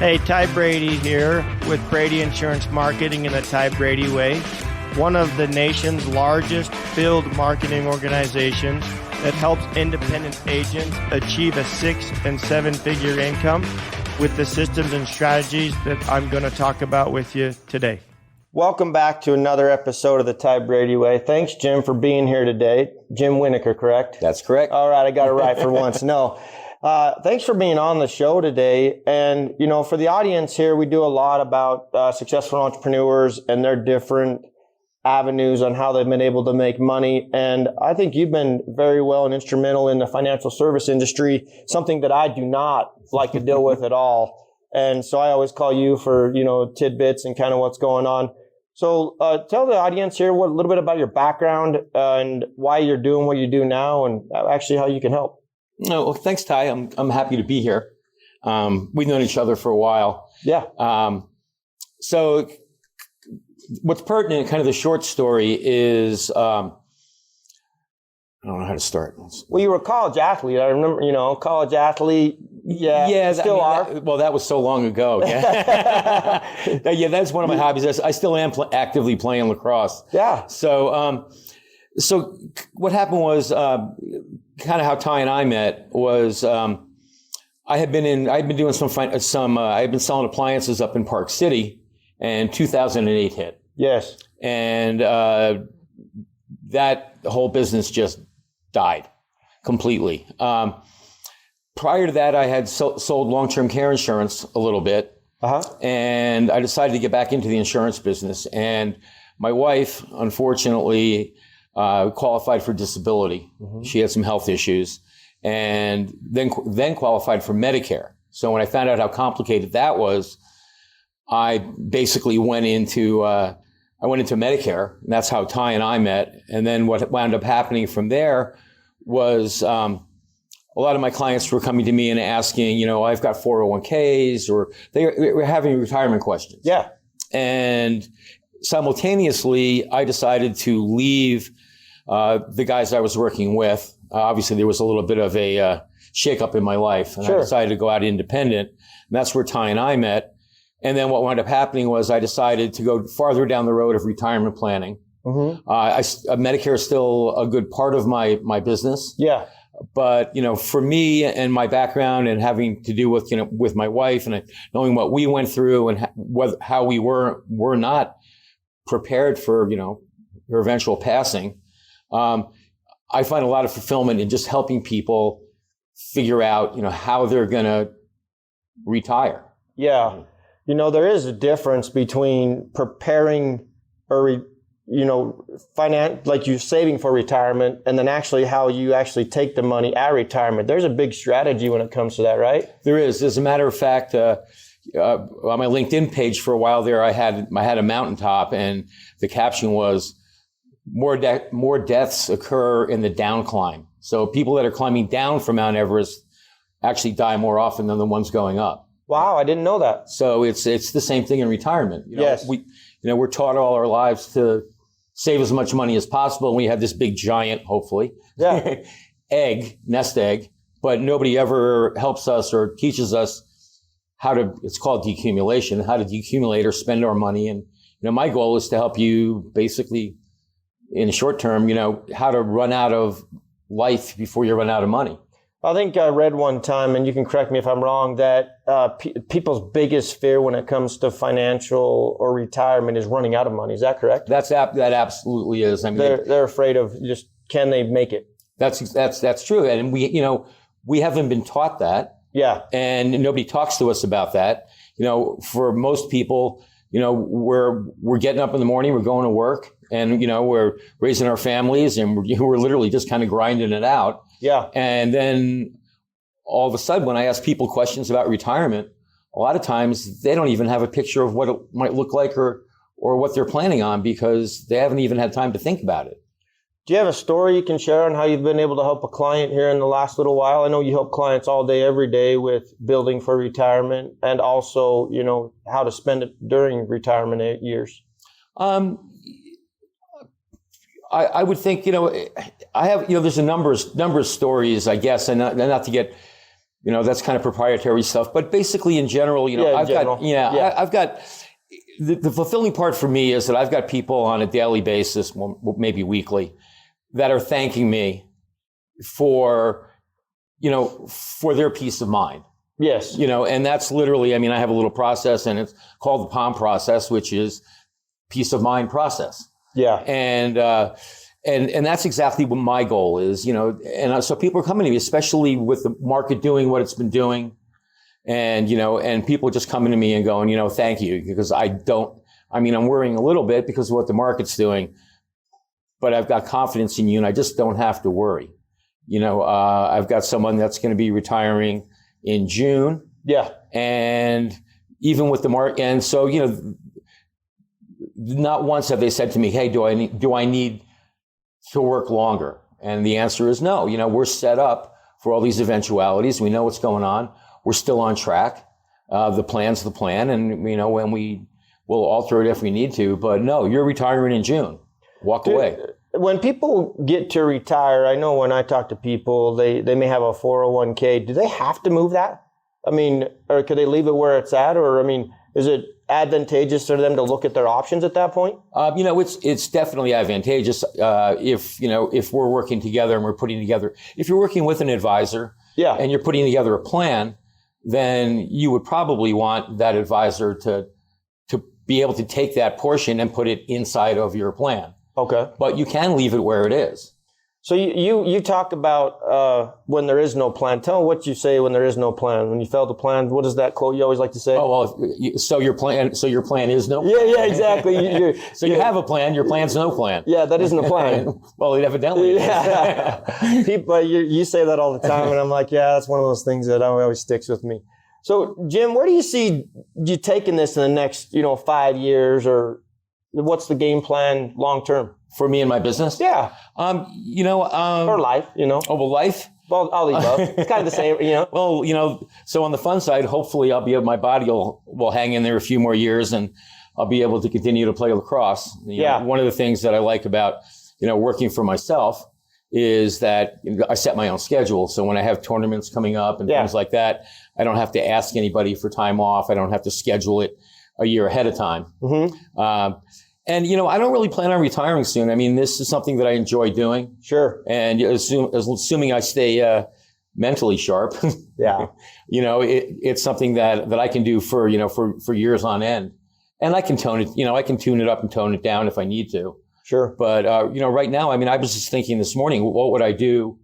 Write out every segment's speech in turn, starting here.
Hey, Ty Brady here with Brady Insurance Marketing in the Ty Brady Way, one of the nation's largest field marketing organizations that helps independent agents achieve a 6- and 7-figure income with the systems and strategies that I'm going to talk about with you today. Welcome back to another episode of the Ty Brady Way. Thanks, Jim, for being here today. Jim Winokur, correct? That's correct. All right, I got it right for once. No. Thanks for being on the show today. And, you know, for the audience here, we do a lot about successful entrepreneurs and their different avenues on how they've been able to make money. And I think you've been very well and instrumental in the financial service industry, something that I do not like to deal with at all. And so I always call you for, you know, tidbits and kind of what's going on. So tell the audience here a little bit about your background and why you're doing what you do now and actually how you can help. No, well, thanks, Ty. I'm happy to be here. We've known each other for a while. Yeah. So what's pertinent, kind of the short story is, I don't know how to start. Well, you were a college athlete. I remember, you know, college athlete. Yeah. Yeah. Still are. That was so long ago. Yeah. Yeah. That's one of my hobbies. I still am actively playing lacrosse. Yeah. So what happened was, kind of how Ty and I met was, I'd been doing I'd been selling appliances up in Park City, and 2008 hit. Yes. And, that whole business just died completely. Prior to that, I had sold long-term care insurance a little bit. And I decided to get back into the insurance business. And my wife, unfortunately, qualified for disability. Mm-hmm. She had some health issues, and then qualified for Medicare. So when I found out how complicated that was, I basically went into Medicare, and that's how Ty and I met. And then what wound up happening from there was a lot of my clients were coming to me and asking, you know, I've got 401ks, or they were having retirement questions. Yeah. And simultaneously, I decided to leave the guys I was working with. Obviously, there was a little bit of a shakeup in my life, and I decided to go out independent. And that's where Ty and I met. And then what wound up happening was I decided to go farther down the road of retirement planning. Mm-hmm. Medicare is still a good part of my business. Yeah. But, you know, for me and my background and having to do with, you know, with my wife and knowing what we went through and how we were not prepared for, you know, her eventual passing. I find a lot of fulfillment in just helping people figure out, you know, how they're going to retire. Yeah. You know, there is a difference between preparing or, you know, like you're saving for retirement, and then actually how you actually take the money at retirement. There's a big strategy when it comes to that, right? There is. As a matter of fact, on my LinkedIn page for a while there, I had a mountaintop, and the caption was, more deaths occur in the down climb. So people that are climbing down from Mount Everest actually die more often than the ones going up. Wow, I didn't know that. So it's the same thing in retirement. You know, yes. We're taught all our lives to save as much money as possible, and we have this big giant, hopefully, nest egg, but nobody ever helps us or teaches us it's called de-accumulation, how to de-accumulate or spend our money. And, you know, my goal is to help you basically, in the short term, you know, how to run out of life before you run out of money. I think I read one time, and you can correct me if I'm wrong, that people's biggest fear when it comes to financial or retirement is running out of money. Is that correct? That absolutely is. I mean, they're afraid of just, can they make it? That's true. And we haven't been taught that. Yeah. And nobody talks to us about that. You know, for most people, you know, we're getting up in the morning, we're going to work, and, you know, we're raising our families, and we're literally just kind of grinding it out. Yeah. And then all of a sudden, when I ask people questions about retirement, a lot of times they don't even have a picture of what it might look like or what they're planning on, because they haven't even had time to think about it. Do you have a story you can share on how you've been able to help a client here in the last little while? I know you help clients all day, every day with building for retirement, and also, you know, how to spend it during retirement years. I would think, you know, I have, you know, there's a number of stories, I guess, and not to get that's kind of proprietary stuff. But basically, in general, I've got the fulfilling part for me is that I've got people on a daily basis, maybe weekly, that are thanking me for their peace of mind. Yes. And that's literally, I have a little process, and it's called the PALM process, which is peace of mind process. Yeah. And that's exactly what my goal is, and so people are coming to me, especially with the market doing what it's been doing. And people just coming to me and going, thank you, because I'm worrying a little bit because of what the market's doing, but I've got confidence in you and I just don't have to worry. I've got someone that's going to be retiring in June. Yeah. And even with the market, and so, not once have they said to me, hey, do I need to work longer? And the answer is no. We're set up for all these eventualities. We know what's going on. We're still on track. The plan's the plan. And, when we will alter it if we need to, but no, you're retiring in June. Walk away. When people get to retire, I know when I talk to people, they may have a 401k. Do they have to move that? Or could they leave it where it's at? Or, is it advantageous for them to look at their options at that point? It's definitely advantageous if we're working together and we're putting together. If you're working with an advisor, and you're putting together a plan, then you would probably want that advisor to be able to take that portion and put it inside of your plan. Okay, but you can leave it where it is. So you talk about when there is no plan. Tell me what you say when there is no plan. When you fail to plan, what is that quote you always like to say? Oh, well, so your plan is no plan. Yeah, exactly. You have a plan, your plan's no plan. Yeah, that isn't a plan. Well, it evidently is. Yeah. People, you say that all the time, and I'm like, yeah, that's one of those things that always sticks with me. So, Jim, where do you see you taking this in the next, 5 years, or what's the game plan long term? For me and my business? Yeah. Or life, Oh, well, life? Well, all the above. It's kind of the same, Well, so on the fun side, hopefully my body will hang in there a few more years and I'll be able to continue to play lacrosse. One of the things that I like about, working for myself is that I set my own schedule. So when I have tournaments coming up and things like that, I don't have to ask anybody for time off. I don't have to schedule it a year ahead of time. Mm-hmm. And, I don't really plan on retiring soon. This is something that I enjoy doing. Sure. And assuming I stay mentally sharp, it's something that I can do for years on end. And I can tune it up and tone it down if I need to. Sure. But, right now, I was just thinking this morning, what would I do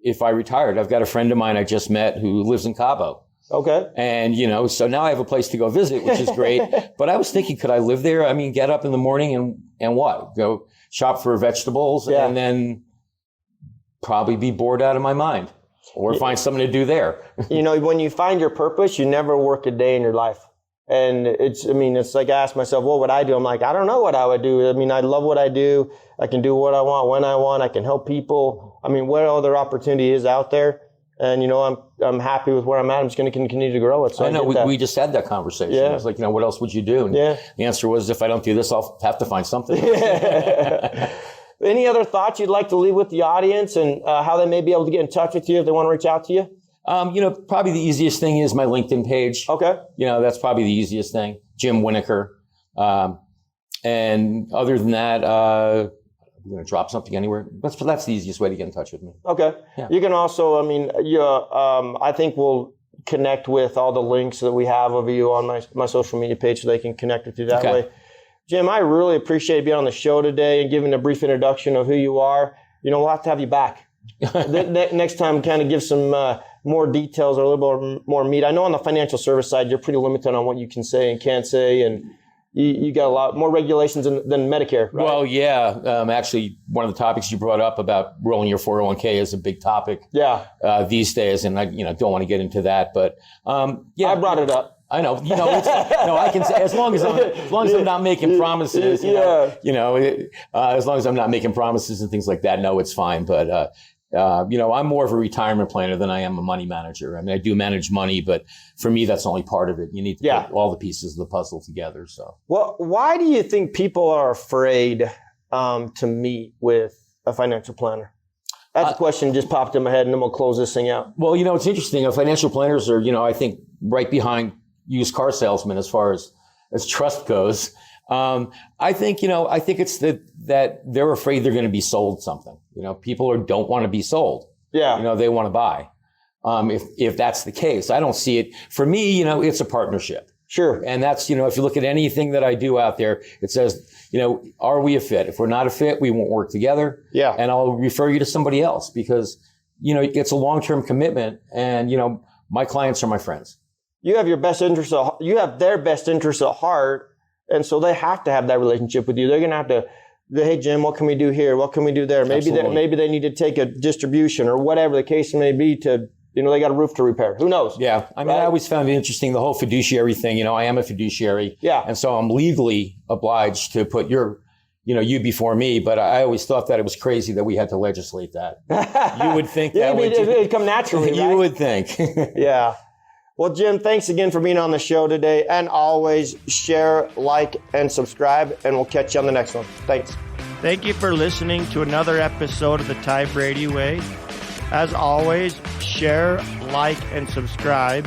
if I retired? I've got a friend of mine I just met who lives in Cabo. Okay. And, so now I have a place to go visit, which is great. But I was thinking, could I live there? Get up in the morning and what? Go shop for vegetables and then probably be bored out of my mind or find something to do there. When you find your purpose, you never work a day in your life. And it's like I ask myself, what would I do? I'm like, I don't know what I would do. I love what I do. I can do what I want when I want. I can help people. What other opportunity is out there? And, I'm happy with where I'm at. I'm just going to continue to grow it. So I know we just had that conversation. Yeah. It's like, what else would you do? And the answer was, if I don't do this, I'll have to find something. Any other thoughts you'd like to leave with the audience and how they may be able to get in touch with you if they want to reach out to you? Probably the easiest thing is my LinkedIn page. Okay. That's probably the easiest thing. Jim Winokur. And other than that, I'm going to drop something anywhere. That's the easiest way to get in touch with me. Okay. Yeah. You can also, I think we'll connect with all the links that we have of you on my social media page so they can connect with you that way. Jim, I really appreciate being on the show today and giving a brief introduction of who you are. We'll have to have you back. Next time, kind of give some more details or a little bit more meat. I know on the financial service side, you're pretty limited on what you can say and can't say, and you got a lot more regulations than Medicare, right? Well, yeah. Actually, one of the topics you brought up about rolling your 401k is a big topic these days, and I don't want to get into that, but I brought it up. I know. I can say as long as I'm not making promises. As long as I'm not making promises and things like that. No, it's fine. But I'm more of a retirement planner than I am a money manager. I do manage money, but for me, that's only part of it. You need to put all the pieces of the puzzle together. So, well, why do you think people are afraid to meet with a financial planner? That's a question just popped in my head, and then we'll close this thing out. Well, it's interesting. Financial planners are, I think right behind used car salesmen as far as trust goes. I think it's that they're afraid they're going to be sold something. People don't want to be sold. Yeah. They want to buy. If that's the case, I don't see it. For me, it's a partnership. Sure. And that's, if you look at anything that I do out there, it says, are we a fit? If we're not a fit, we won't work together. Yeah. And I'll refer you to somebody else because, it's a long-term commitment and, my clients are my friends. You have their best interests at heart. And so they have to have that relationship with you. They're going to have to, hey, Jim, what can we do here? What can we do there? Maybe they need to take a distribution or whatever the case may be to, they got a roof to repair. Who knows? Yeah. I mean, right? I always found it interesting, the whole fiduciary thing. I am a fiduciary. Yeah. And so I'm legally obliged to put you before me. But I always thought that it was crazy that we had to legislate that. You would think that it'd come naturally, You right? would think. Yeah. Well, Jim, thanks again for being on the show today. And always share, like, and subscribe. And we'll catch you on the next one. Thanks. Thank you for listening to another episode of the Ty Brady Way. As always, share, like, and subscribe.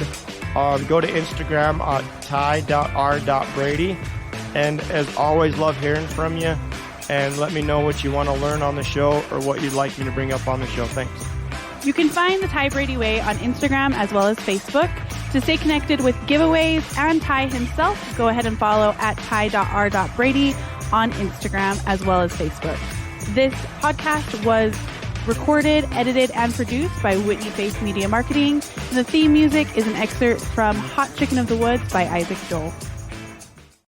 Go to Instagram at ty.r.brady. And as always, love hearing from you. And let me know what you want to learn on the show or what you'd like me to bring up on the show. Thanks. You can find the Ty Brady Way on Instagram as well as Facebook. To stay connected with giveaways and Ty himself, go ahead and follow at ty.r.brady on Instagram as well as Facebook. This podcast was recorded, edited, and produced by Whitney Face Media Marketing. And the theme music is an excerpt from Hot Chicken of the Woods by Isaac Joel.